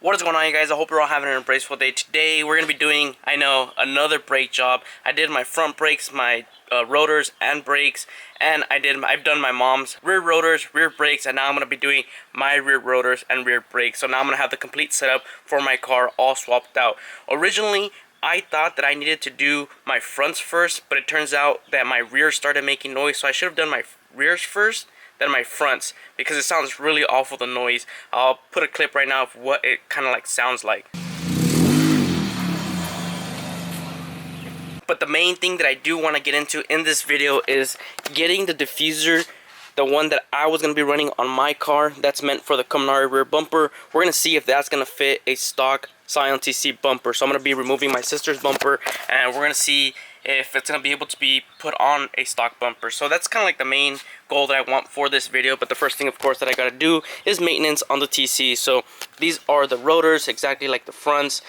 What is going on, you guys? I hope you're all having an embraceful day. Today we're going to be doing, I know, another brake job. I did my front brakes, my rotors and brakes, and I've done my mom's rear rotors, rear brakes, and now I'm going to be doing my rear rotors and rear brakes. So now I'm going to have the complete setup for my car all swapped out. Originally, I thought that I needed to do my fronts first, but it turns out that my rears started making noise, so I should have done my rears first, then my fronts, because it sounds really awful, the noise. I'll put a clip right now of what it kind of like sounds like. But the main thing that I do want to get into in this video is getting the diffuser, the one that I was going to be running on my car that's meant for the Contreras rear bumper. We're going to see if that's going to fit a stock Scion Tc bumper. So I'm going to be removing my sister's bumper, and we're going to see if it's going to be able to be put on a stock bumper. So that's kind of like the main goal that I want for this video. But the first thing, of course, that I got to do is maintenance on the TC. So these are the rotors, exactly like the fronts.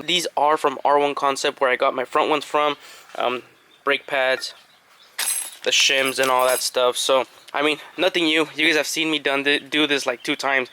These are from R1 Concept, where I got my front ones from. Brake pads, the shims, and all that stuff. So I mean, nothing new. You guys have seen me do this like 2 times.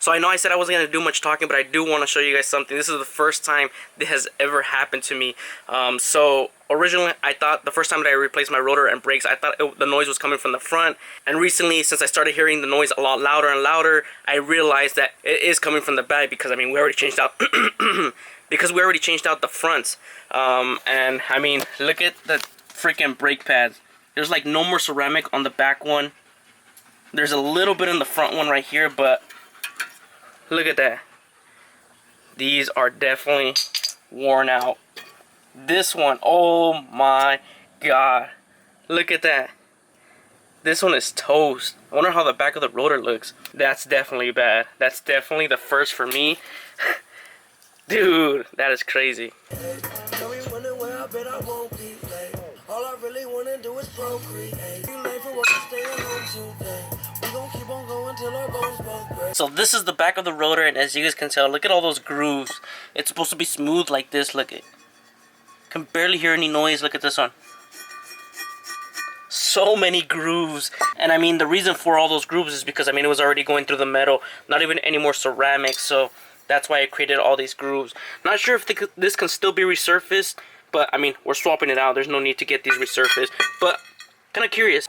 So I know I said I wasn't going to do much talking, but I do want to show you guys something. This is the first time this has ever happened to me. So originally, I thought the first time that I replaced my rotor and brakes, I thought the noise was coming from the front. And recently, since I started hearing the noise a lot louder and louder, I realized that it is coming from the back, because I mean, we already changed out the fronts. And I mean, look at the freaking brake pads. There's like no more ceramic on the back one. There's a little bit in the front one right here, but look at that. These are definitely worn out. This one, oh my god. Look at that. This one is toast. I wonder how the back of the rotor looks. That's definitely bad. That's definitely the first for me. Dude, that is crazy. All I really wanna do is procreate. So this is the back of the rotor, and as you guys can tell, look at all those grooves. It's supposed to be smooth like this. Look at, can barely hear any noise. Look at this one. So many grooves. And I mean, the reason for all those grooves is because I mean, it was already going through the metal, not even any more ceramic, so that's why it created all these grooves. Not sure if this can still be resurfaced, but I mean, we're swapping it out. There's no need to get these resurfaced, but kind of curious.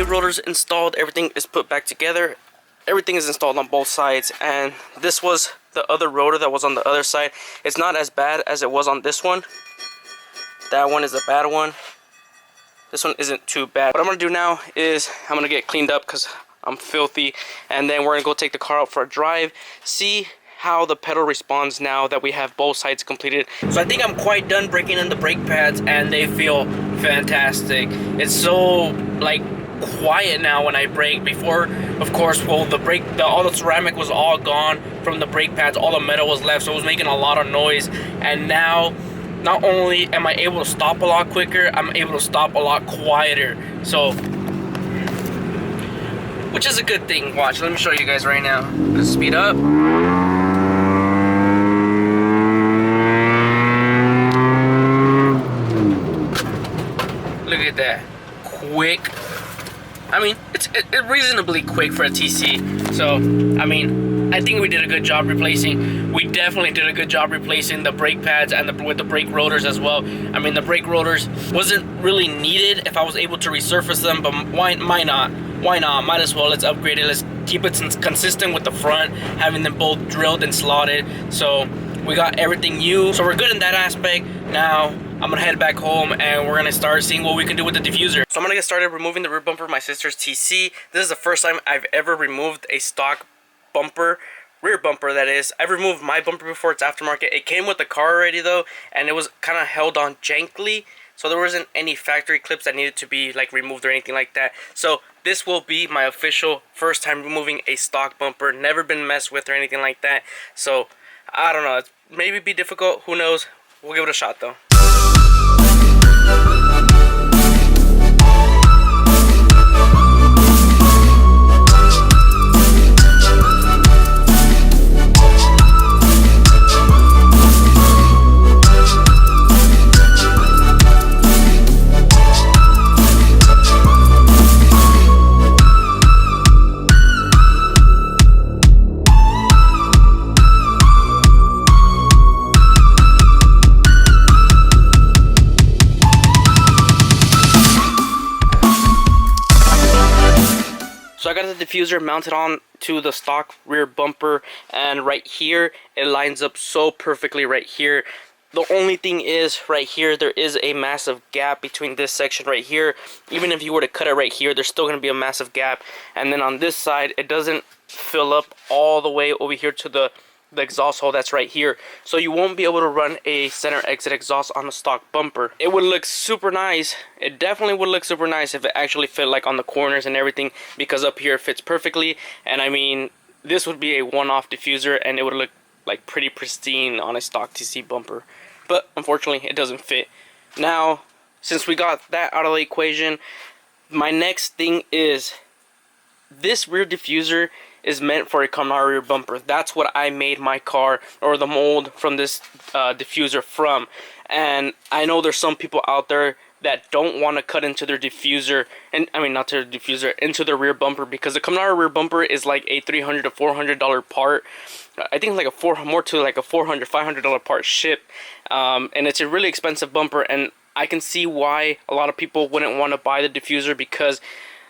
Rotors installed, everything is put back together, everything is installed on both sides, and this was the other rotor that was on the other side. It's not as bad as it was on this one. That one is a bad one. This one isn't too bad. What I'm gonna do now is I'm gonna get cleaned up because I'm filthy, and then we're gonna go take the car out for a drive, see how the pedal responds now that we have both sides completed. So I think I'm quite done breaking in the brake pads, and they feel fantastic. It's so like quiet now when I brake. Before, of course, well, all the ceramic was all gone from the brake pads, all the metal was left, so it was making a lot of noise. And now, not only am I able to stop a lot quicker, I'm able to stop a lot quieter. So, which is a good thing. Watch, let me show you guys right now. Let's speed up. Look at that, quick. I mean, it's reasonably quick for a TC. So, I mean, I think we did a good job replacing. We definitely did a good job replacing the brake pads and with the brake rotors as well. I mean, the brake rotors wasn't really needed if I was able to resurface them, but why not? Why not? Might as well. Let's upgrade it. Let's keep it consistent with the front, having them both drilled and slotted. So we got everything new. So we're good in that aspect. Now I'm gonna head back home and we're gonna start seeing what we can do with the diffuser. So I'm gonna get started removing the rear bumper of my sister's TC. This is the first time I've ever removed a stock bumper, rear bumper that is. I've removed my bumper before, it's aftermarket. It came with the car already though, and it was kind of held on jankly. So there wasn't any factory clips that needed to be like removed or anything like that. So this will be my official first time removing a stock bumper. Never been messed with or anything like that. So I don't know, it's maybe be difficult, who knows. We'll give it a shot though. So I got the diffuser mounted on to the stock rear bumper, and right here it lines up so perfectly right here. The only thing is right here there is a massive gap between this section right here. Even if you were to cut it right here, there's still going to be a massive gap. And then on this side it doesn't fill up all the way over here to the exhaust hole that's right here, so you won't be able to run a center exit exhaust on the stock bumper. It would look super nice. It definitely would look super nice if it actually fit like on the corners and everything, because up here it fits perfectly. And I mean, this would be a one-off diffuser and it would look like pretty pristine on a stock TC bumper, but unfortunately it doesn't fit. Now, since we got that out of the equation, my next thing is this rear diffuser is meant for a Contreras rear bumper. That's what I made my car, or the mold from this diffuser from. And I know there's some people out there that don't want to cut into their diffuser, and I mean not to their diffuser, into their rear bumper, because the Contreras rear bumper is like a $300 to $400 part. I think like more to like a $400, $500 part ship, and it's a really expensive bumper. And I can see why a lot of people wouldn't want to buy the diffuser, because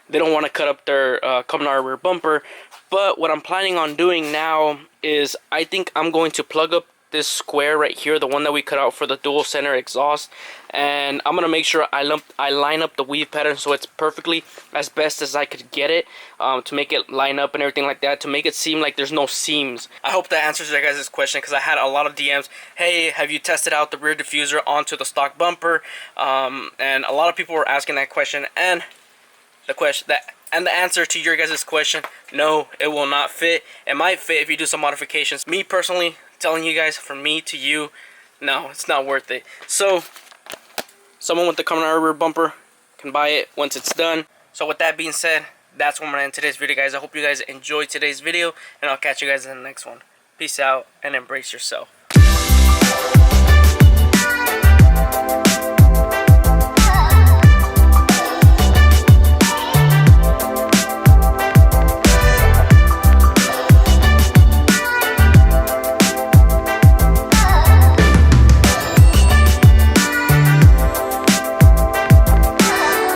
they don't want to cut up their Contreras rear bumper. But what I'm planning on doing now is I think I'm going to plug up this square right here, the one that we cut out for the dual center exhaust, and I'm gonna make sure I line up the weave pattern so it's perfectly as best as I could get it, to make it line up and everything like that, to make it seem like there's no seams. I hope that answers your guys' question, because I had a lot of DMs. Hey, have you tested out the rear diffuser onto the stock bumper? And a lot of people were asking that question, and the answer to your guys' question, no, it will not fit. It might fit if you do some modifications. Me personally, telling you guys, from me to you, no, it's not worth it. So someone with the Contreras rear bumper can buy it once it's done. So with that being said, that's what I'm gonna end today's video, guys. I hope you guys enjoyed today's video, and I'll catch you guys in the next one. Peace out and embrace yourself.